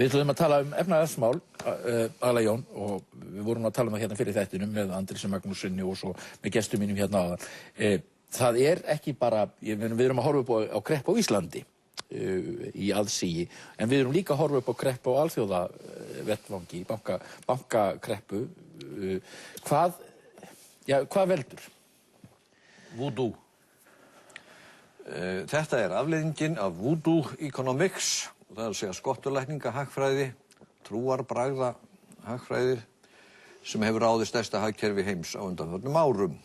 Við ætlum að tala efnahagsmál, Ala Jón, og við vorum að tala það hérna fyrir þættinum með Andrisi Magnússyni og svo með gestum mínum hérna áðan. Það ekki bara, við erum að horfa upp á kreppu á Íslandi í aðsigi, en við erum líka að horfa upp á kreppu á alþjóðavettvangi, bankakreppu. Hvað veldur? Voodoo. Þetta afleiðingin af voodoo economics, það að segja skottulækninga hagfræði, trúarbragða hagfræði, sem hefur ráðið stærsta hagkerfi heims á undanförnum árum.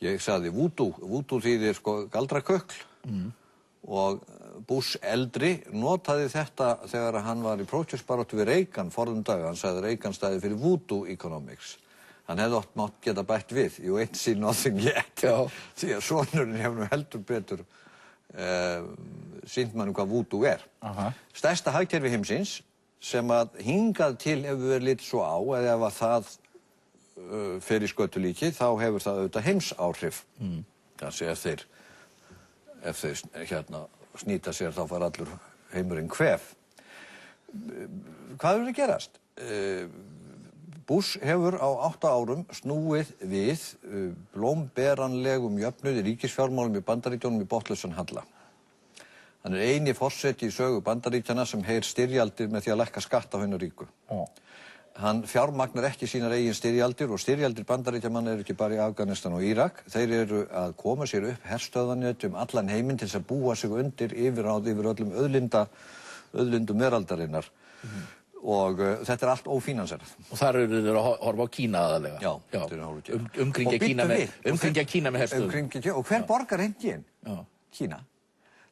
Ég sagði voodoo. Voodoo þýðir galdrakökl og Bush eldri notaði þetta þegar hann var í prófkjörsbaráttu við Reagan forðum daga. Hann sagði Reagan stæði fyrir voodoo economics. Hann hefði oft mátt geta bætt við. You ain't seen nothing yet. Því að sonurinn hefur heldur betur sýnt mann hvað voodoo Stærsta hagkerfi heimsins sem að hingað til hefur verið litið svo á, eða ef að það fer í skötulíki, þá hefur það auðvitað heimsáhrif. Þannig ef þeir snýta sér, þá fær allur heimurinn kvef. Hvað hefur að gerast? Bush hefur á 8 árum snúið við blómberanlegum jöfnuði ríkisfjármálum í Bandaríkjunum í botnlausan halla. Hann eini forseti í sögu Bandaríkjanna sem heyr styrjaldir með því að lækka skatta á hina ríku. Hann fjármagnar ekki sínar eigin styrjaldir, og styrjaldir Bandaríkjamanna eru ekki bara í Afganistan og Írak. Þeir eru að koma sér upp herstöðvanet allan heiminn til þess að búa sig undir yfirráð yfir öllum auðlindum veraldarinnar. Og þetta allt ófínanserað. Og þar eru þeir að horfa á Kína aðalega. Já, þeir eru að horfa á Kína. Umkringja Kína með herstöðum. Og hver borgar enginn? Kína.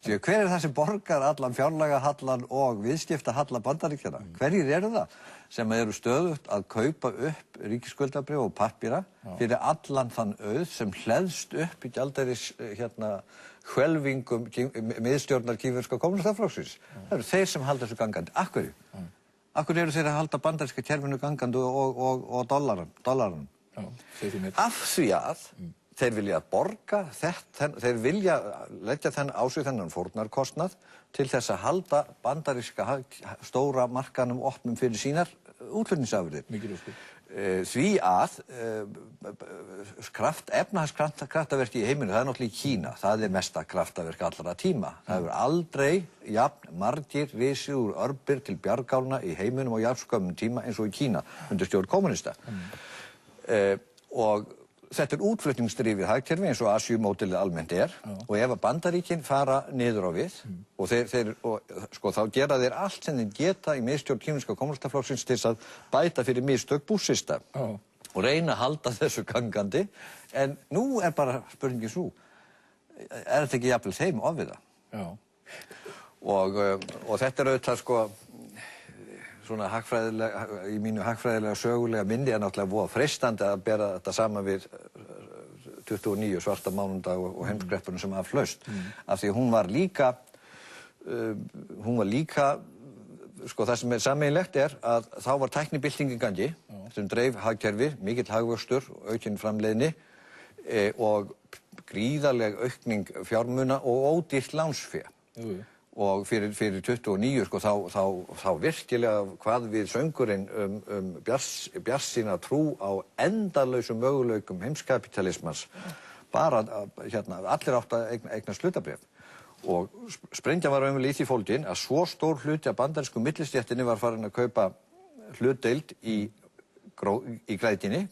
Því hver það sem borgar allan fjárlagahallan og viðskiptahallan Bandaríkjanna? Hverjir eru það sem eru stöðugt að kaupa upp ríkisskuldabréf og pappíra fyrir allan þann auð sem hleðst upp í gjaldeyris hvelfingum miðstjórnar kínverska kommunistaflokksins? Það eru þeir sem halda þessu gangandi. Af hverju? Af hverju eru þeir að halda bandaríska kerfinu gangandi og dollaranum? Af því að þeir vilja borga þeir vilja leggja á sig þennan fórnarkostnað til þess að halda bandaríska stóra markanum opnum fyrir sínar útflutningsafurðir. Því að efnahagskraftaverki í heiminu, það náttúrulega í Kína, það mesta kraftaverk allra tíma. Það hefur aldrei jafn margir risið úr örbir til bjargálna í heiminum á jafn skömmum tíma eins og í Kína undir stjórn kommunista. Og þetta útflutningsdrifið hagkerfi eins og Asíumódelið almennt og ef að Bandaríkin fara niður á við og þá gera þeir allt sem þeir geta í miðstjórn kínverska kommunistaflokksins til að bæta fyrir mistök Bushista og reyna að halda þessu gangandi, en nú bara spurningin svo, þetta ekki jafnvel þeim ofviða? Og þetta auðvitað svona í mínu hagfræðilega sögulega minni náttúrulega voða freistandi að bera þetta saman við 29 svarta mánudag og heimskreppunum sem aflaust. Af því hún var líka það sem sameiginlegt að þá var tæknibylting í gangi sem dreif hagkerfi, mikill hagvöxtur, aukin framleiðni og gríðarleg aukning fjármuna og ódýrt lánsfé. Og fyrir 29 þá virkilega hvað við söngurinn bjartsýna trú á endalausum möguleikum heimskapitalismans, bara allir áttu að eignast hlutabréf. Og sprengja var í því fólgin að svo stór hluti af bandarísku millistéttinni var farin að kaupa hlutdeild í græðginni,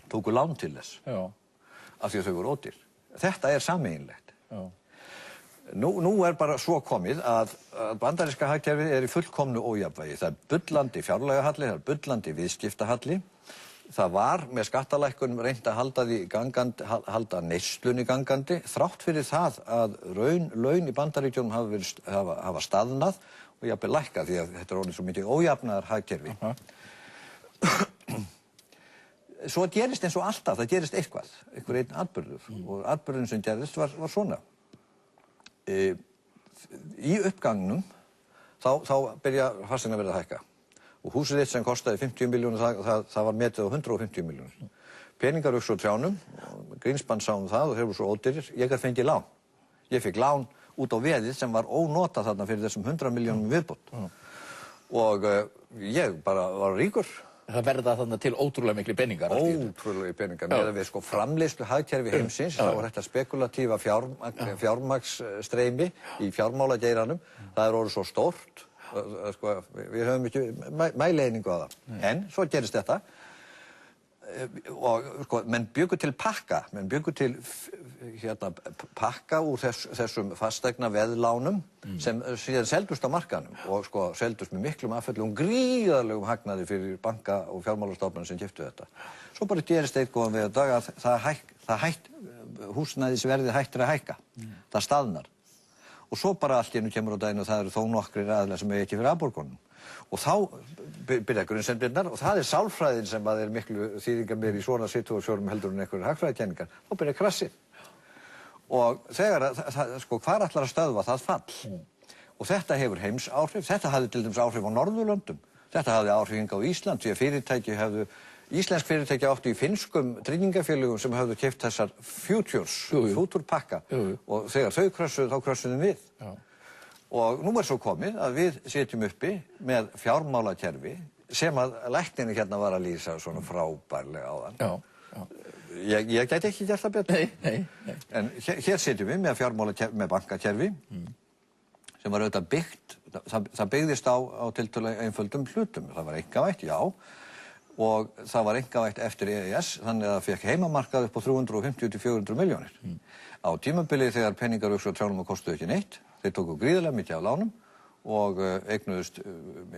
tóku lán til þess af því að þau voru ódýr. Þetta sameiginlegt. Nú bara svo komið að bandaríska hagkerfið í fullkomnu ójafnvægi. Það bullandi fjárlagahalli, það bullandi viðskiptahalli. Það var með skattalækkunum reynt að halda neyslunni gangandi, þrátt fyrir það að laun í Bandaríkjunum hafa staðnað og jafnvel lækkað því að þetta orðið svo mikið ójafnaðar hagkerfi. Svo gerist eins og alltaf, það gerist eitthvað, einn atburður, og atburðurinn sem gerist var svona. Í uppgangnum þá byrja fasteignaverð að hækka og húsið þitt sem kostaði 50 milljónir það var metið á 150 milljónir. Peningar uxu á trjánum, Greenspan sá það og þeir voru svo ódýrir. Ég gat fengið lán. Ég fekk lán út á veðið sem var ónotað þarna fyrir þessum 100 milljónum viðbót. og ég bara var ríkur. Það verða þannig til ótrúlega miklu peningar. Ótrúlega peningar. Meðan við sko framleiðslu hagkerfi heimsins, þá var þetta spekulatífa fjármagnsstreymi í fjármálageiranum. Það er orðið svo stórt, sko, við höfum ekki mæleiningu á það. En svo gerist þetta og sko, menn bjuggu til pakka, pakka úr þessum fastegna veðlánum sem síðan seldust á markaðnum og sko seldust með miklum afföllum gríðarlegum hagnaði fyrir banka og fjármálastofnanir sem keyptu þetta. Svo bara gerist eitt góðan við dag að húsnæðisverðið hættir að hækka. Það staðnar. Og svo bara allt í einu kemur á daginn og það eru þó nokkrir aðilar sem ekki fyrir afborgunum. Og þá byrja grunnsemdirnar og það er sálfræðin sem er miklu þýðingarmeiri í svona situasjónum heldur en einhverjir hagfræðikenningar. Þá byrja krassið. Og þegar sko hvar ætlar að stöðva það fall? Og þetta hefur heimsáhrif. Þetta hafði til dæmis áhrif á Norðurlöndum. Þetta hafði áhrif hingað á Ísland því að íslensk fyrirtæki áttu í finnskum tryggingafélögum sem höfðu keypt þessar futurpakka og þegar þau krössuðu, þá krössuðum við. Og nú er svo komið að við sitjum uppi með fjármálakerfi sem að læknirinn hérna var að lýsa svona frábærlega áðan. Ég gæti ekki gert það betur. Nei. En hér sitjum við með bankakerfi sem var auðvitað byggt, það byggðist á tiltölulega einföldum hlutum. Það var einkavætt, já, og það var einkavætt eftir EES, þannig að það fekk heimamarkað upp á 350 til 400 milljónir. Á tímabilið þegar peningar uxu á trjánum og kostuðu ekki neitt, þeir tóku gríðarlega mikið af lánum og eignuðust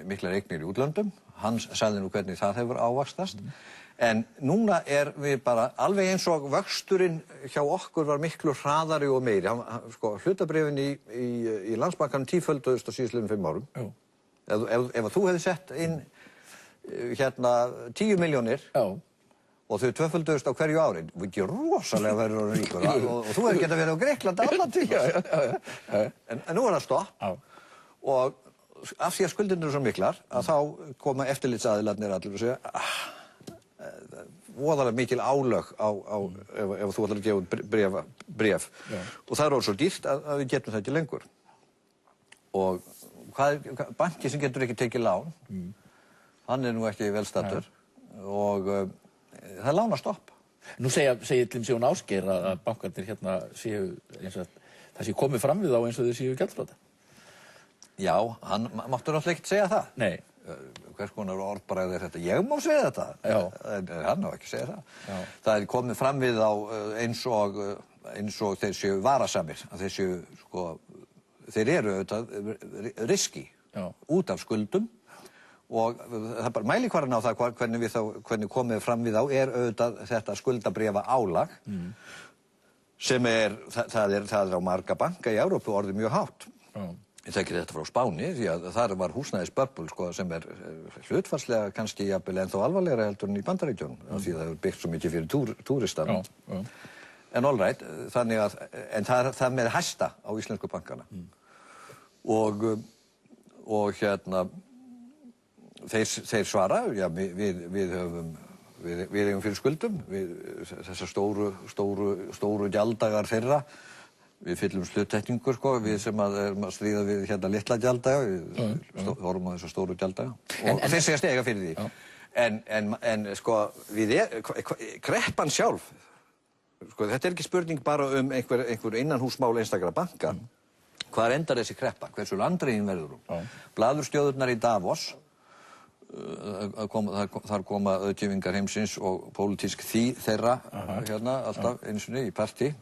miklar eignir í útlöndum. Hans sagði nú hvernig það hefur ávaxtast. En núna við bara, alveg eins og vöxturinn hjá okkur var miklu hraðari og meiri. Sko, hlutabréfin í Landsbankanum tífölduðust á síðastliðnum 5 árum. Ef þú hefði sett inn hérna 10 milljónir og þau tvöfölduðust á hverju ári, ekki rosalega verður orðinn ríkur og þú hefði getað verið á Grikklandi allan tíma. En nú er það stopp og af því að skuldirnar eru svo miklar að þá koma eftirlitsaðilarnir allir og segja voðalega mikil álög ef þú ætlar að gefa út bréf. Og það er orðið svo dýrt að við getum það ekki lengur. Og banki sem getur ekki tekið lán, hann er nú ekki vel staddur og það er lánastopp. Nú segir til dæmis Jón Ásgeir að bankarnir hérna séu eins og það sé komið fram við þá eins og þeir séu gjaldþrota. Já, hann máttu náttúrulega ekkert segja það. Nei. Hvers konar orðbragð er þetta? Ég má segja þetta. En hann má ekki segja það. Það er komið fram við þá eins og þeir séu varasamir. Að þeir séu, sko, þeir eru auðvitað riski út af skuldum og það er bara mælikvarðan á það hvernig komið fram við þá auðvitað þetta skuldabréfa álag sem það er á marga banka í Evrópu orðið mjög hátt. Ég þekki þetta frá Spáni því að þar var húsnæðisböbbul sko, sem hlutfallslega kannski jafnvel ennþá alvarlegra heldur en í Bandaríkjunum af því að það hefur byggt svo mikið fyrir túristana. En all right, þannig að það með hæsta á íslensku bankana. Og hérna þeir svara, já, við eigum fyrir skuldum, þessar stóru gjalddagar þeirra. Við fyllum sluttekningur, sko, við sem erum að stríða við hérna litla gjalddaga, við horfum á þessa stóru gjalddaga og þeir segja stega fyrir því. En sko, kreppan sjálf, sko, þetta er ekki spurning bara einhver innanhúsmál einstakra banka. Hvar endar þessi kreppa? Hversu landregin verður hún? Blaðurstjóðurnar í Davos, þar koma auðgefingar heimsins og pólitísk þeirra hérna alltaf einu sinni í partí.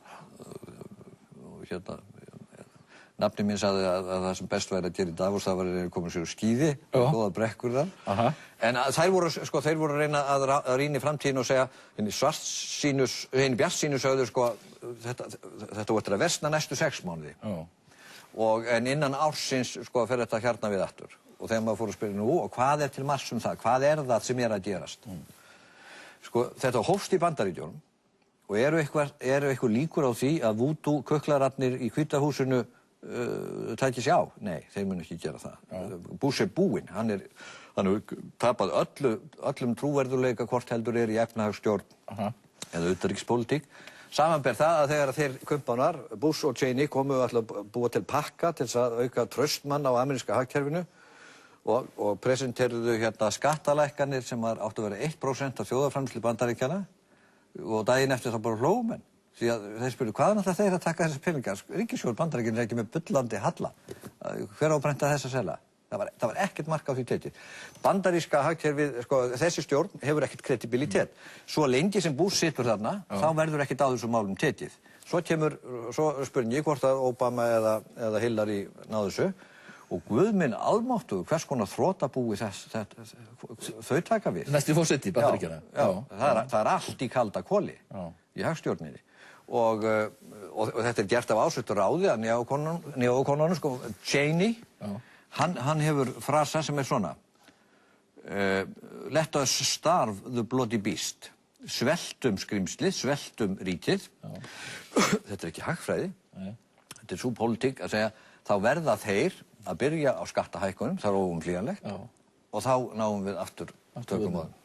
Nafni mín sagði að það sem best væri að gera í Davos það var að koma sér úr skíði góða brekkur þar en þeir voru að reyna að rýna í framtíðin og segja henni bjartsýnu sögðu sko þetta var að versna næstu 6 mánuði en innan ársins sko fer þetta hérna við aftur og þegar maður fór að spyrja nú og hvað til marks það, hvað það sem að gerast sko þetta hófst í Bandaríkjunum og eru eitthvað líkur á því að vúdú-kuklararnir í Hvíta húsinu tæki sig á? Nei, þeir mun ekki gera það. Bush búinn, hann hefur tapað öllum trúverðurleika hvort heldur í efnahagsstjórn eða utanríkispólitík. Samanber það að þegar þeir kumpanar, Bush og Cheney komu að búa til pakka til að auka traust manna á ameríska hagkerfinu og presenteruðu hérna skattalækkanir sem áttu að vera 1% af þjóðarframleiðslu Bandaríkjanna og daginn eftir þá bara hlógu menn. Því að þeir spurðu, hvaðan ætla þeir að taka þessar peningar? Ríkissjóður Bandaríkjanna er ekki með bullandi halla. Hver á að prenta þessa seðla? Það var ekkert mark á því tekið. Bandaríska hagkerfið, sko, þessi stjórn hefur ekkert kredibilitet. Svo lengi sem Bush situr þarna, þá verður ekkert á þessum málum tekið. Svo spurning ég hvort að Obama eða Hillary náðu þessu. Og Guð minn almáttugur, hvers konar þrotabúi þau taka við. Næsti forseti Bandaríkjanna. Já, það er allt í kalda koli í hagstjórninni. Og þetta gert af ásettur ráði að neokonunum, sko, Cheney, hann hefur frasa sem svona Let us starve the bloody beast. Sveltum skrimslið, sveltum ríkið. Þetta er ekki hagfræði. Þetta er svo pólitík að segja, þá verða þeir að byrja á skattahækkunum, það er óumflýjanlegt, og þá náum við aftur tökum á þeim.